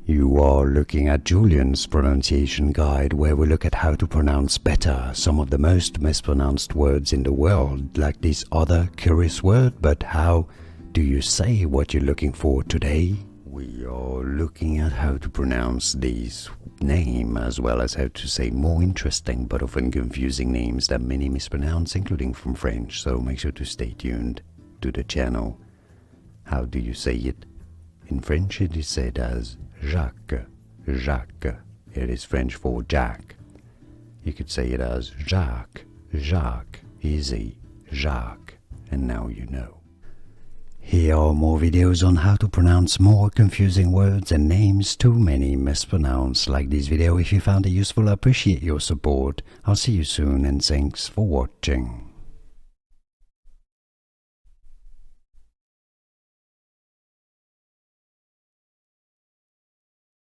You are looking at Julian's pronunciation guide, where we look at how to pronounce better some of the most mispronounced words in the world, like this other curious word. But how do you say what you're looking for today? We are looking at how to pronounce this name, as well as how to say more interesting but often confusing names that many mispronounce, including from French, so make sure to stay tuned to the channel. How do you say it? In French it is said as Jacques, Jacques. It is French for Jack. You could say it as Jacques, Jacques, easy, Jacques, and now you know. Here are more videos on how to pronounce more confusing words and names too many mispronounced. Like this video if you found it useful. I appreciate your support. I'll see you soon and thanks for watching.